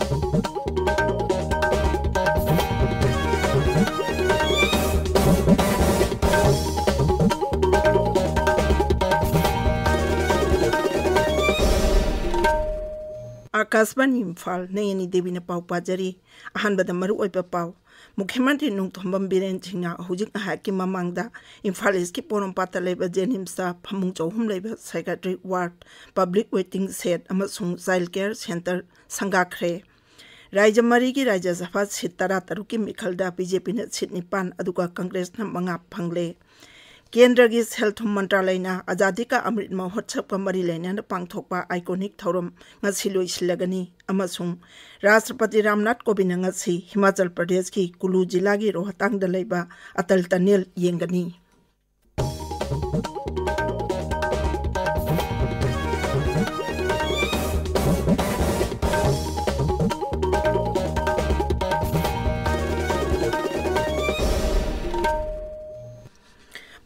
आकाशवाणी इम्फाल नयनी देवी पाव पाजरी अहनबद मरु ओइबा पाव मुख्यमंत्री नोंथोंबम बीरेन सिंह हुजिक हाकी ममांगदा इम्फाल इसकी पोरमपाता लेबा जेनिम्सता फमुंग चौहुम लेबा psychiatric ward public waiting shed अमसुंग चाइल्ड केयर सेंटर संगाख्रे राज्य मरी की राज्य सभा सीट 13 की मिखलदा बीजेपी ने सीट 9 अदुगा कांग्रेस न 5 फंगले केंद्र की हेल्थ मंत्रालय आजादी का अमृत महोत्सव का मरी लेना पांगथोकपा आइकोनिक थौरम ngasi लोइसिलगनी अमसुंग राष्ट्रपति रामनाथ कोविंद ngasi हिमाचल प्रदेश की कुल्लू जिला की रोहतांग दा लेबा अटल टनल येंगनी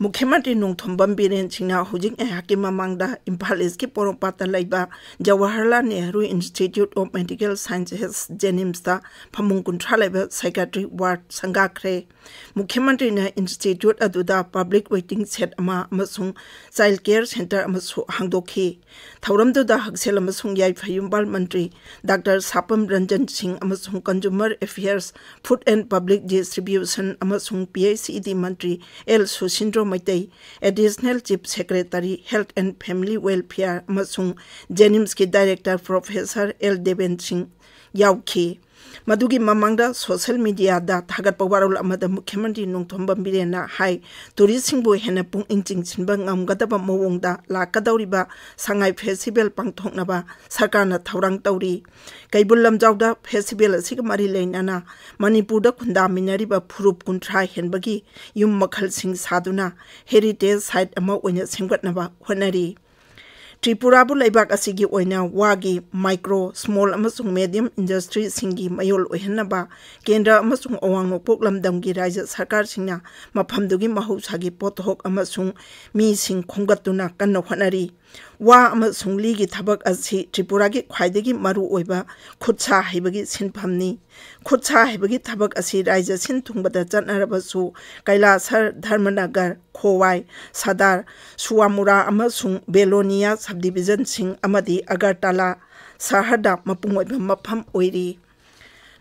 मुख्यमंत्री नोंथोंबम बीरेन सिंह हुजिक हाकी ममांगदा इम्फाल ईस्ट की पोरमपाता लेबा Jawaharlal Nehru institute of medical sciences जेनिम्सता फमुंग 13 लेबा साइकेट्रिक वार्ड संगाख्रे मुख्यमंत्री ने इंस्टीट्यूट अदुदा पब्लिक वेटिंग सेट अमसुंग चाइल्ड केयर सेंटर अमसु हांगदोखी थौरमदुदा हक्सेल अमसुंग याइफयुंबाल मंत्री डॉक्टर सापम रंजन सिंह अमसुंग consumer affairs food and public distribution अमसुंग पीआईसीडी मंत्री L Susindro Midday, Additional Chief Secretary Health and Family Welfare अमसुंग JNIMS की director professor L Deven Singh याउखी मधुगी ममांगदा सोशल मीडिया दा थागत पवारोल अमदा मुख्यमंत्री नोंथोंबम बीरेना हाई टूरिस्ट सिंबो हेना पुंग इंचिंग सिनबा ngamgadaba मवोंगदा लाकदौरिबा सांगाई फेस्टिवल पांगथोकनबा सरकारना थौरांग तौरी कैबुल लमजाउदा फेस्टिवल असिग मरी लेनाना मणिपुरदा खुंदामिनरिबा फुरुप कुंथ्रा हेनबगी युम मखल सिंग सादुना हेरिटेज साइट अमा ओइना सेमगतनबा होनरी त्रिपुराबु लेबाक असिगी ओइना वागी माइक्रो स्मॉल अमसुंग मीडियम इंडस्ट्री सिंगी मयोल ओहनबा केंद्र अमसुंग ओवांग नोपोक लमदमगी राज्य सरकार सिंगना मफमदुगी महौसागी पोथोक अमसुंग मी सिंग खोंगतुना कन्न होनरी वा अमसुंग लीगी थबक असि त्रिपुरा की ख्वाइदगी मरु ओइबा खुदसा हैबगी सिनफमनी खुदसा हैबगी थबक असि राज्य सिन थुंगबदा चनरबसु कैलासर धर्मनगर खोवाई सदार सुवामुरा अमसुंग बेलोनिया सब डिवीजन सिंह अमदी अगरतला सहरदा मपुंग ओइबा मफम ओइरी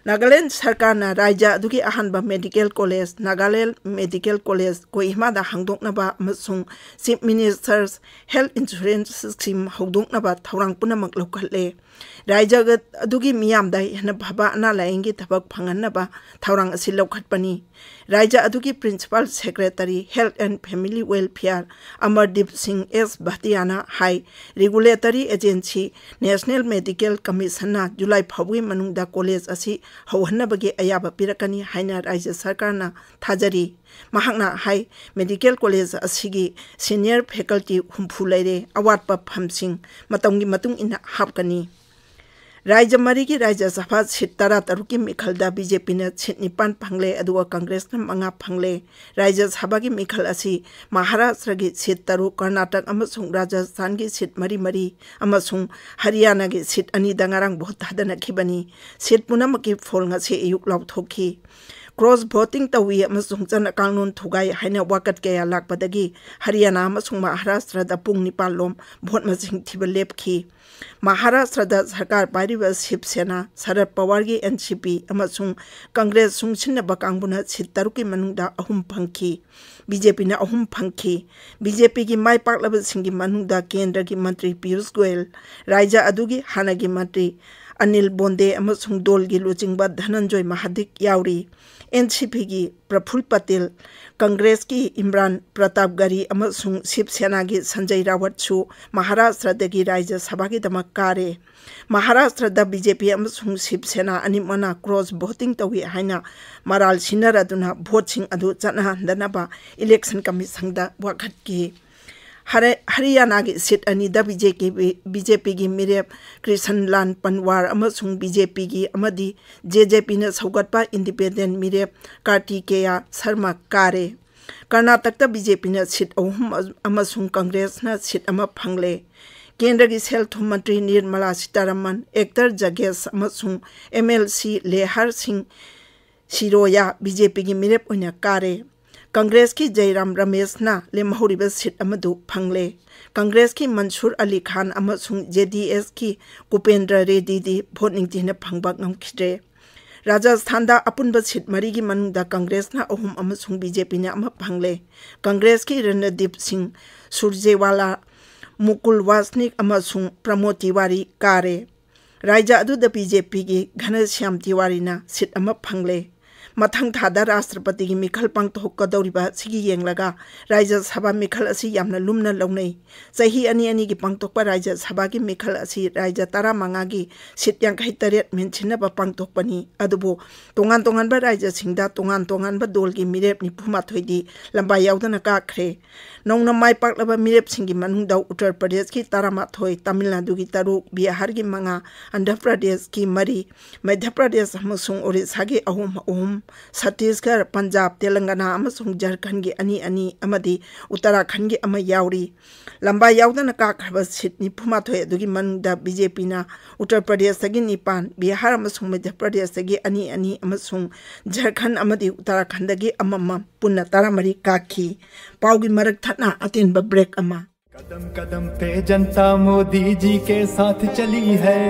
नागालैंड सरकार ना राज्य अदुगी अहनबा medical college Nagaland medical college कोहिमादा हांगदोकनबा अमसुंग chief ministers health insurance scheme हांगदोकनबा थौरांग पुनमक लौखले राज्य अदुगी मियामदा हेन भबा अना लायंगी थबक फंगनबा थौरांग असि लौखटपनी राज्य अदुगी principal secretary health and family welfare Amardeep Singh S भाटियाना हाई regulatory agency national medical commission July फाउगी मनुंगदा कॉलेज असि हौहन्नबगे अयाबा पिरकनी हाइना राज्य सरकारना थाजरी महांगना हाई मेडिकल कॉलेज असिगी सीनियर फैकल्टी हुंफु लेरे अवाटपा फमसिंग मतंगी मतुंग इना हापकनी राज्य मरी की राज्य सभा सीट 13 की मिखलदा बीजेपी ने सीट 9 फंगले अदुगा कांग्रेस ने 5 फंगले राज्य सभा की मिखल असी महाराष्ट्र की सीट 3 कर्नाटक अमसुंग राजस्थान की सीट 4 अमसुंग हरियाणा की सीट 2 दंगारंग बहुत थादनखिबनी सीट पुनमकी फोल ngasi अयुक लौथोखी क्रॉस वोटिंग तवी अमसुंग चन कानून थुगाई हाइना वाकत कया लाकपदगी हरियाणा अमसुंग महाराष्ट्र दा पुंग 9 लोम भोट मसिंग थिब लेपखी महाराष्ट्र दा सरकार पारिबा शिवसेना शरद पवार की एनसीपी अमसुंग कांग्रेस सुंगसिनबा कांगबुना सीट 3 की मनुंगदा 3 फंखी बीजेपी ने 3 फंखी बीजेपी की माई पाकलबसिंगी मनुंगदा केंद्र की मंत्री पीयूष गोयल राज्य अदुगी हानागी मंत्री अनिल बोंदे अमसुंग दोल की लुचिंगबा धनंजय महादिक यावरी एनसीपी की प्रफुल्ल पटेल कांग्रेस की इमरान प्रतापगढ़ी अमसुंग शिवसेना की संजय रावतसु महाराष्ट्र की राज्य सभा की दमक कारे महाराष्ट्र बीजेपी अमसुंग शिवसेना अनिमना क्रॉस वोटिंग तवी हाइना मराल सिनरदुना भोट सिंह अदु चनहंदनबा इलेक्शन कमीशन दा वाखत की हरियाणा की सीट 2 बीजेपी की मिरेप कृष्णलाल पनवार अमसुंग बीजेपी की अमदी जेजेपी ने सौगतपा इंडिपेंडेंट मिरेप कार्तिकेया शर्मा कारे कर्नाटक बीजेपी ने सीट 3 अमसुंग कांग्रेस ने सीट 1 फंगले केंद्र की सेल थुम मंत्री निर्मला सीतारमन एक्टर जगेश अमसुंग MLC लेहर सिंह शिरोया बीजेपी की मिरेप उन्हें कारे कांग्रेस की जयराम रमेश ना लेमहौरिब सीट अमदु फंगले कांग्रेस की मंसूर अली खान अमसुंग JDS की कुपेंद्र रेड्डी दी भोट निंगतीने फंगबा ngमखिद्रे राजस्थान दा अपुनब सीट मरी की मनुंगदा कांग्रेस ना अहुम अमसुंग बीजेपी ने अम फंगले कांग्रेस की रणदीप सिंह सुरजेवाला मुकुल वासनिक अमसुंग प्रमोद तिवारी कारे राज्य अदुदा बीजेपी की घनश्याम तिवारी ना सीट अम फंगले मथंग थादा राष्ट्रपति की मिखल पांगथोकदौरिबा सिगी येंगलगा राज्य सभा मिखल असी यामना लुमना लौनै चही अनि की पांगथोकपा राज्य सभा की मिखल असी राज्य 15 की सीट 58 मेंसिनबा पांगथोकपनी अदुबो तोंगान तोंगानबा राज्य सिंगदा तोंगान तोंगानबा दोल की मिरेप 93 दी लंबा यावदना काखरे नौना माय पाकलबा मिरेप सिंगी मनुंगदा उत्तर प्रदेश की 13 तमिलनाडु की 3 बिहार की 5 आंध्र प्रदेश की 4 मध्य प्रदेश अमसुंग ओडिशा की 3 छत्तीसगढ़ पंजाब तेलंगाना अमसुंग झारखंड की 2 अमदी उत्तराखंड की अमा यावरी लंबा यावदना काखरबा सीट 93 दुगी मनुंगदा बीजेपी ना उत्तर प्रदेश तगी 9 बिहार अमसुंग मध्य प्रदेश तगी 2 अमसुंग झारखंड अमदी उत्तराखंड तगी अमम पुन्ना 13 काखी पाउगी मरक थना अतेनबा ब्रेक अमा कदम कदम पे जनता मोदी जी के साथ चली है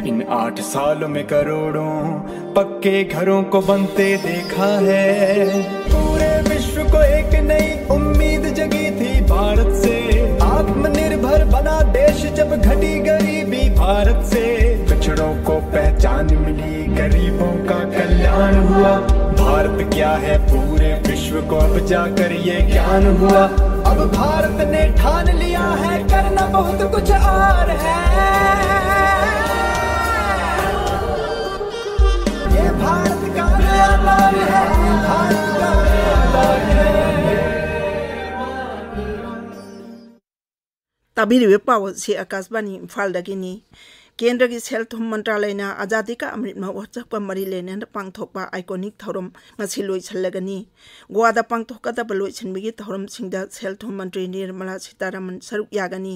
इन 8 सालों में करोड़ों पक्के घरों को बनते देखा है पूरे विश्व को एक नई उम्मीद जगी थी भारत से आत्मनिर्भर बना देश जब घटी गरीबी भारत से पिछड़ों को पहचान मिली गरीबों का कल्याण हुआ भारत क्या है पूरे विश्व को अब जाकर ये ज्ञान हुआ अब भारत ने ठान लिया है करना बहुत कुछ और है ये भारत का नया दौर है भारत का नया दौर है तबिर पाव से आकाशवाणी इम्फाल दगिनी केंद्र की सेल थुम मंत्रालय ना आजादी का अमृत महोत्सव मरी लेने पांगथोकपा आइकोनिक थौरम ngasi लोइछलगनी गोवादा पांगथोकदब लोइछनबिगी थौरम सिंगदा सेल थुम मंत्री निर्मला सीतारमन सरुक यागनी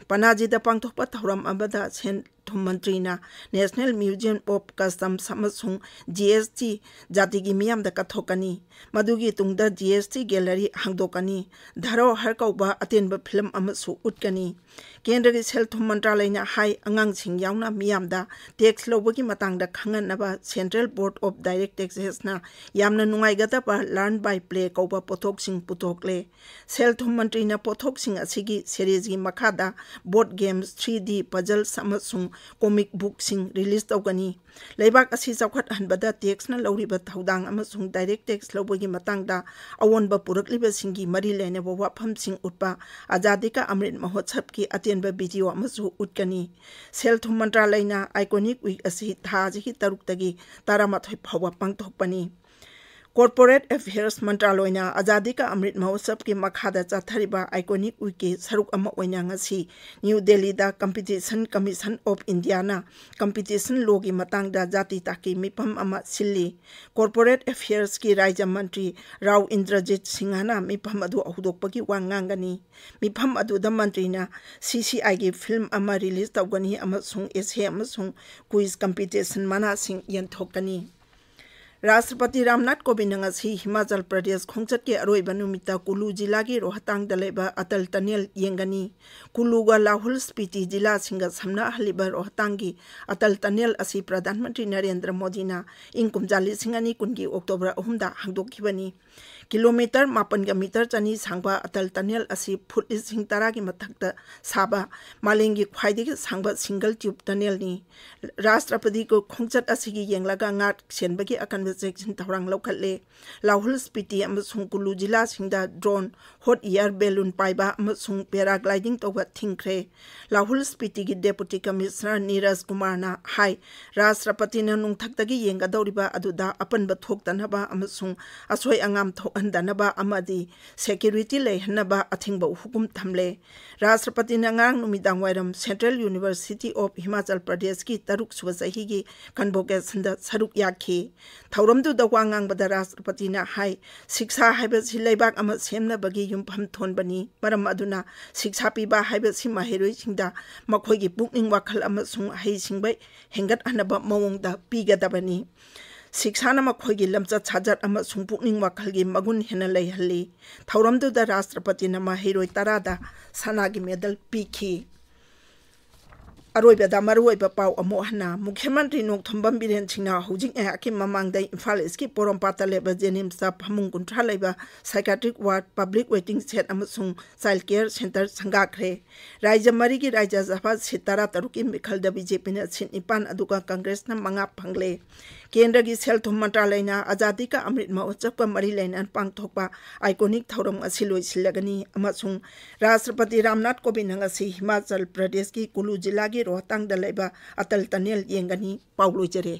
पनाजीदा पांगथोकपा थौरम अबदा सेल थुम मंत्री ना नेशनल म्यूजियम ऑफ कस्टम्स अमसुंग GST जाति की मियाम दा कथोकनी मदुगी तुंगदा GST गैलरी हांगदोकनी धरो हर कौबा अतेनबा फिल्म अमसु उटकनी केंद्र की सेल थुम मंत्रालय ना हाई अंगांग सिंग यावना मियाम दा टैक्स लोबगी मतंग दा खंगनबा central board of direct taxes ना यामना नुंगाइगदबा लर्न बाय प्ले कौबा पोथोक सिंग पुथोकले सेल थुम मंत्री ना पोथोक सिंग असिगी सीरीज की मखादा बोर्ड गेम्स 3D पजल्स अमसुंग कॉमिक बुक सिंग रिलीज तौगनी लेबाक असी चौखट हनबदा टैक्स ना लौरिबा थौदांग अमसुंग डायरेक्ट टैक्स लौबगी मतंगदा अवोनबा पुरकलिबा सिंगी मरी लेनेबा वाफम सिंग उटपा आजादी का अमृत महोत्सव की अतेनबा वीडियो अमसु उटकनी सेल थुम मंत्रालय ना आइकोनिक वीक असी थाजी 3 तगी 13 फावा पांगथोकपनी कॉर्पोरेट अफेयर्स मंत्रालय ना आजादी का अमृत महोत्सव के मखादा चाथरिबा आइकोनिक वीक के सरुक अमा ओइना ngasi न्यू दिल्ली दा कंपटीशन कमीशन ऑफ इंडिया ना कंपटीशन लो की मतंगदा जाति ताकि मिफम अमा सिल्ली कॉर्पोरेट अफेयर्स की राज्य मंत्री राव इंद्रजीत सिंह ना मिफम अदु अहुदोकपगी वांगांगनी मिफम अदु द मंत्री ना CCI की फिल्म अमा रिलीज तौगनी अमसुंग एसे अमसुंग क्विज कंपटीशन मना सिंह यंथोकनी राष्ट्रपति रामनाथ कोविंद ngasi हिमाचल प्रदेश खोंगचट के अरोइबा नुमिता कुल्लू जिला की रोहतांग दलेबा अटल टनल येंगनी कुल्लू व लाहौल स्पीति जिला सिंगा समना हलिबा रोहतांग की अटल टनल असी प्रधानमंत्री नरेंद्र मोदी ना इंग कुमजाली सिंगानी कुनगी अक्टोबर 3 दा हांगदोखिबनी किलोमीटर 9 मीटर चनी सांगबा अटल टनल असी फुट 10 की मथक्ता साबा मालेंगी ख्वाइदिगी सांगबा सिंगल ट्यूब टनल नी राष्ट्रपति को खोंगचट असी की येंगलागा ngat सेनबगी अकन सेक्शन थौरंग लौखले लाहौल स्पीति अमसुंग कुल्लू जिला सिंगदा ड्रोन हॉट एयर बैलून पाइबा अमसुंग पैराग्लाइडिंग तौबा थिंखरे लाहौल स्पीति की डेप्यूटी कमिश्नर नीरज कुमार ना हाई राष्ट्रपति ना नुंगथक्तगी येंगदौरिबा अदुदा अपनबा थोक्तनबा अमसुंग असोय अंगाम थोकहनदनबा अमदि सेक्यूरिटी लेहनबा अथिंगबा हुकुम थमले राष्ट्रपति नंगांग नुमिदांग वायरम central university of Himachal Pradesh की 3 सुबह सही की कन्वोकेशन दा सरुक याखी थौरमदु दवांगांग बदा राष्ट्रपति ना हाई शिक्षा हाइबसि लेबाक अमा सेमनबगी युमफम थोनबनी मरम अदुना शिक्षा पीबा हाइबसि माहिरोइ सिंगदा मखोइगी पुकनिंग वाखल अमसुंग हाइसिंगबै हेंगत अनबा मवोंगदा पीगदबनी शिक्षा मखोइगी लमचत साजत अमसुंग पुकनिंग वाखलगी मगुन हेना लेहल्ली थौरमदुदा राष्ट्रपति ना माहिरोइ 10 दा सनागी मेडल पीखी अरोइबदा मरुइबा पाउ अमोहना मुख्यमंत्री नोकथुंबम बिरेन सिंहना हुजिंग एहाकी ममांगदा इम्फाल ईस्टकी पोरोमपाता लेबा जेनिम्सता फमुंग कुंट्रा लेबा psychiatric ward public waiting shed अमसुंग चाइल्ड केयर सेंटर संगाखरे राज्य मरी की राज्य सभा सीट 13 की मिखलदा बीजेपी ने सीट 9 अदुगा कांग्रेस न 5 फंगले केंद्र की सेल थुम मंत्रालयना आजादी का अमृत महोत्सव मरी लेना पांगथोकपा आइकोनिक थौरम असि लोइसिलगनी अमसुंग राष्ट्रपति रामनाथ कोविंद नंगसी हिमाचल प्रदेश की कुल्लू जिला की रोहतांग दलेबा अटल टनल येंगनी पाउलोइजरे।